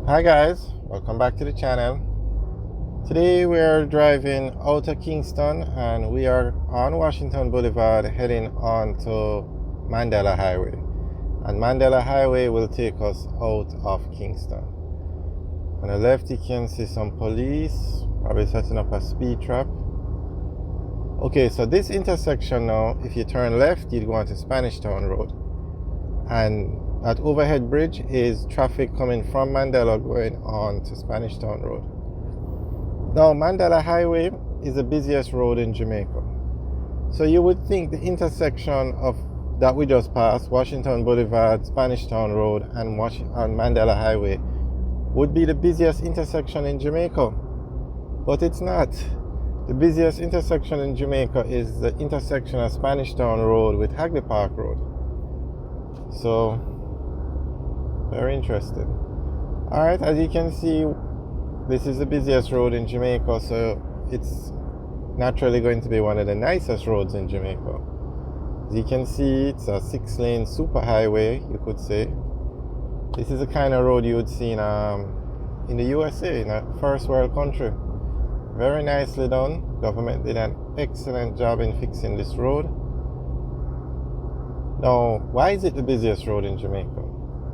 Hi guys, welcome back to the channel. Today we are driving out of Kingston and we are on Washington Boulevard heading on to Mandela Highway. And Mandela Highway will take us out of Kingston. On the left you can see some police, probably setting up a speed trap. Okay, so this intersection now, if you turn left, you'd go onto Spanish Town Road. And that overhead bridge is traffic coming from Mandela going on to Spanish Town Road. Now, Mandela Highway is the busiest road in Jamaica. So you would think the intersection of that we just passed, Washington Boulevard, Spanish Town Road, and Mandela Highway, would be the busiest intersection in Jamaica. But it's not. The busiest intersection in Jamaica is the intersection of Spanish Town Road with Hagley Park Road. So, very interesting. Alright, as you can see, this is the busiest road in Jamaica, so it's naturally going to be one of the nicest roads in Jamaica. As you can see, it's a 6-lane superhighway, you could say. This is the kind of road you would see in the USA, in a first world country. Very nicely done. Government did an excellent job in fixing this road. Now, why is it the busiest road in Jamaica?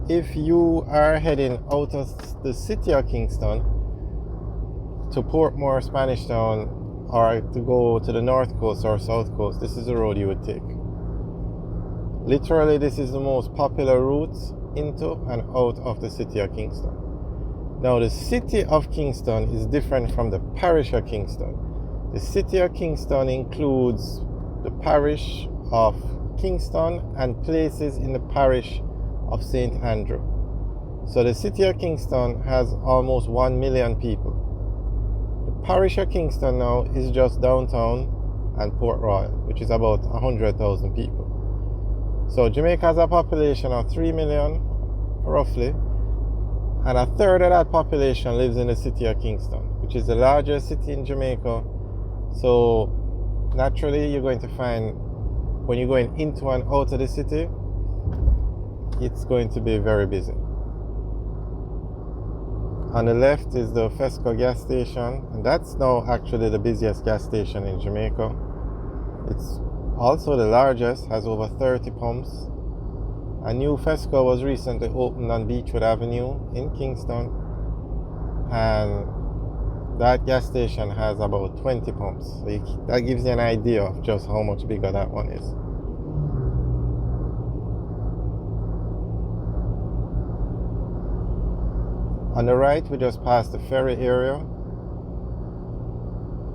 If you are heading out of the city of Kingston to Portmore, Spanish Town, or to go to the north coast or south coast, this is the road you would take. Literally, this is the most popular route into and out of the city of Kingston. Now, the city of Kingston is different from the parish of Kingston. The city of Kingston includes the parish of Kingston and places in the parish of St. Andrew. So the city of Kingston has almost 1 million people. The parish of Kingston now is just downtown and Port Royal, which is about 100,000 people. So Jamaica has a population of 3 million, roughly, and a third of that population lives in the city of Kingston, which is the largest city in Jamaica. So naturally you're going to find when you're going into and out of the city, it's going to be very busy. On the left is the Fesco Gas Station, and that's now actually the busiest gas station in Jamaica. It's also the largest, has over 30 pumps. A new Fesco was recently opened on Beachwood Avenue in Kingston, and that gas station has about 20 pumps. So that gives you an idea of just how much bigger that one is. On the right, we just passed the ferry area.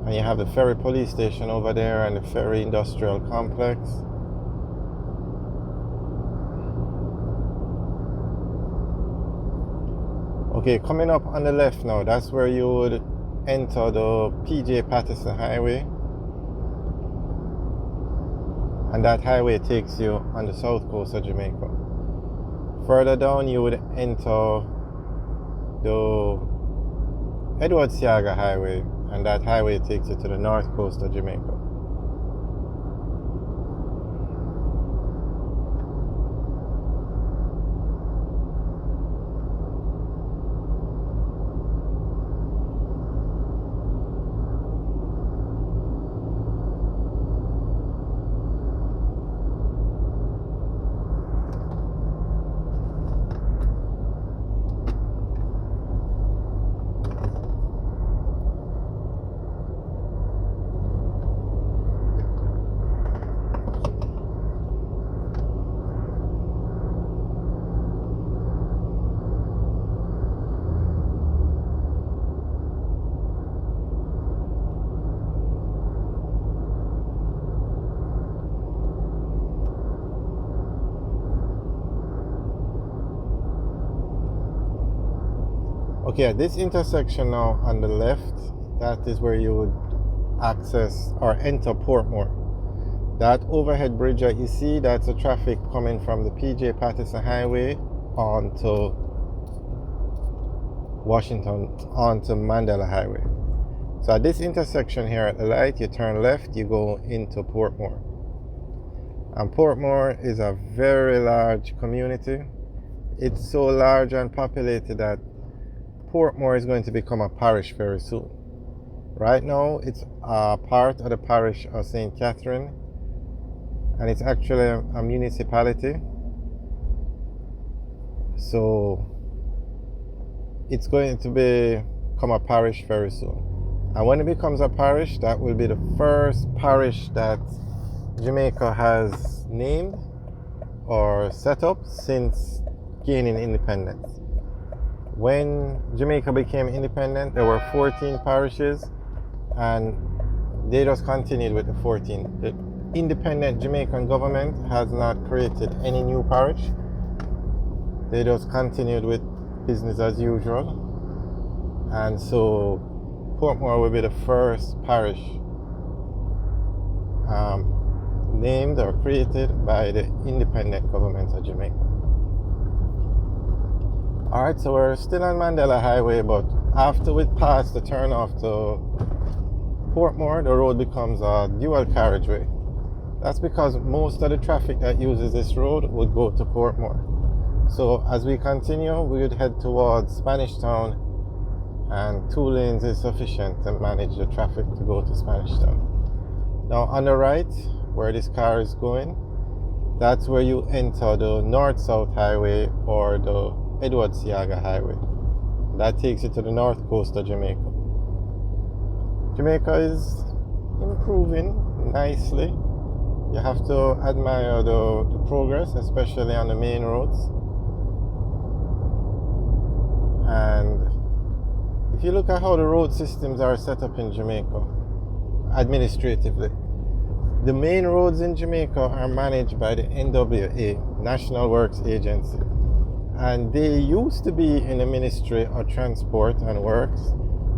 And you have the ferry police station over there and the ferry industrial complex. Okay, coming up on the left now, that's where you would enter the PJ Patterson Highway, and that highway takes you on the south coast of Jamaica. Further down you would enter the Edward Siaga Highway, and that highway takes you to the north coast of Jamaica. Okay, at this intersection now on the left, that is where you would access or enter Portmore. That overhead bridge that you see, that's the traffic coming from the PJ Patterson Highway onto Washington, onto Mandela Highway. So at this intersection here at the light, you turn left, you go into Portmore. And Portmore is a very large community. It's so large and populated that Portmore is going to become a parish very soon. Right now, it's a part of the parish of St. Catherine, and it's actually a municipality. So it's going to become a parish very soon. And when it becomes a parish, that will be the first parish that Jamaica has named or set up since gaining independence. When Jamaica became independent, there were 14 parishes, and they just continued with the 14. The independent Jamaican government has not created any new parish. They just continued with business as usual. And so Portmore will be the first parish named or created by the independent government of Jamaica. Alright, so we're still on Mandela Highway, but after we pass the turnoff to Portmore, the road becomes a dual carriageway. That's because most of the traffic that uses this road would go to Portmore. So as we continue, we would head towards Spanish Town, and 2 lanes is sufficient to manage the traffic to go to Spanish Town. Now on the right, where this car is going, that's where you enter the North-South Highway or the Edward Seaga Highway. That takes you to the north coast of Jamaica. Jamaica is improving nicely. You have to admire the progress, especially on the main roads. And if you look at how the road systems are set up in Jamaica, administratively, the main roads in Jamaica are managed by the NWA, National Works Agency. And they used to be in the Ministry of Transport and Works,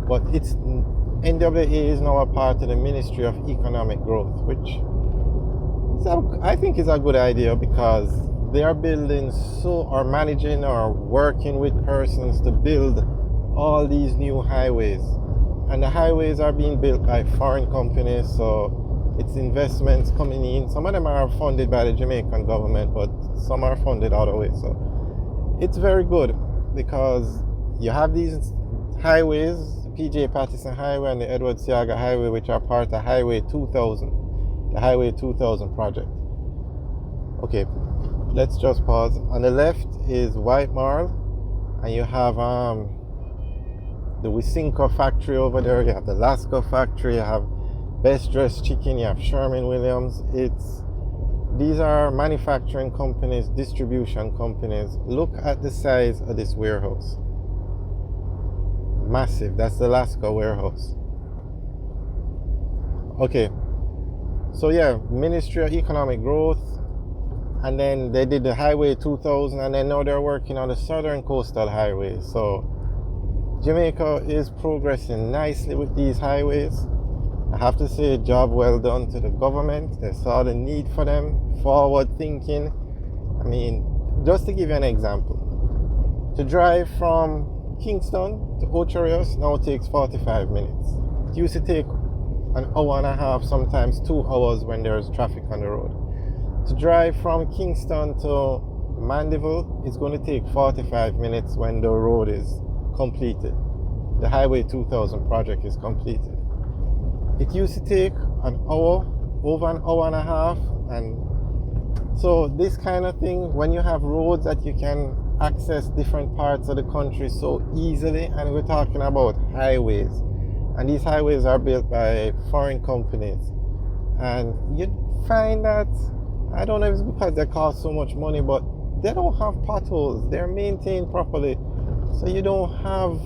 but NWA is now a part of the Ministry of Economic Growth, which I think is a good idea, because they are building or managing or working with persons to build all these new highways. And the highways are being built by foreign companies, so it's investments coming in. Some of them are funded by the Jamaican government, but some are funded other ways. So it's very good, because you have these highways, PJ Patterson Highway and the Edward Seaga Highway, which are part of Highway 2000, the Highway 2000 project. Okay, let's just pause. On the left is White Marl, and you have the Wisinko factory over there, you have the Lasco factory, you have Best Dressed Chicken, you have Sherman-Williams. These are manufacturing companies, distribution companies. Look at the size of this warehouse. Massive. That's the Lasco warehouse. Okay. So yeah, Ministry of Economic Growth. And then they did the Highway 2000, and then now they're working on the Southern Coastal Highway. So Jamaica is progressing nicely with these highways. I have to say, job well done to the government. They saw the need for them, forward thinking. I mean, just to give you an example, to drive from Kingston to Ocho Rios now takes 45 minutes. It used to take an hour and a half, sometimes 2 hours when there's traffic on the road. To drive from Kingston to Mandeville is going to take 45 minutes when the road is completed. The Highway 2000 project is completed. It used to take an hour, over an hour and a half, and so this kind of thing, when you have roads that you can access different parts of the country so easily, and we're talking about highways, and these highways are built by foreign companies, and you find that, I don't know if it's because they cost so much money, but they don't have potholes, they're maintained properly, so you don't have,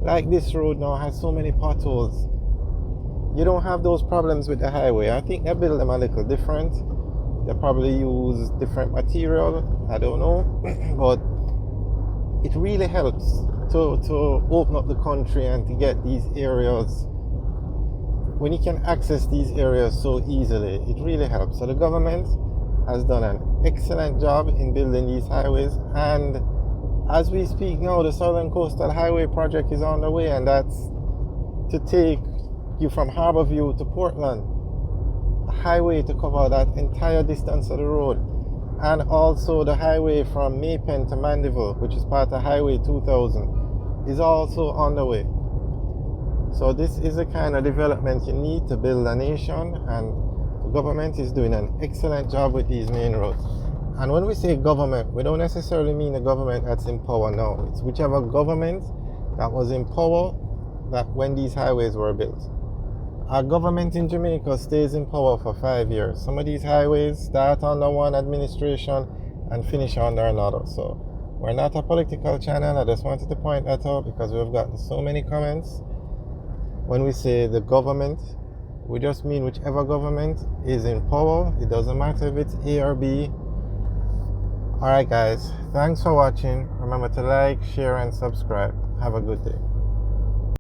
like this road now has so many potholes. You don't have those problems with the highway. I think they build them a little different. They probably use different material, I don't know, but it really helps to open up the country and to get these areas. When you can access these areas so easily, it really helps. So the government has done an excellent job in building these highways, and as we speak now, the Southern Coastal Highway project is on the way, and that's to take you from Harbourview to Portland, a highway to cover that entire distance of the road, and also the highway from Maypen to Mandeville, which is part of Highway 2000. is also on the way. So this is the kind of development you need to build a nation, and the government is doing an excellent job with these main roads. And when we say government, we don't necessarily mean the government that's in power now. It's whichever government that was in power that when these highways were built. Our government in Jamaica stays in power for 5 years. Some of these highways start under one administration and finish under another. So we're not a political channel. I just wanted to point that out because we've gotten so many comments. When we say the government, we just mean whichever government is in power. It doesn't matter if it's A or B. Alright guys, thanks for watching. Remember to like, share and subscribe. Have a good day.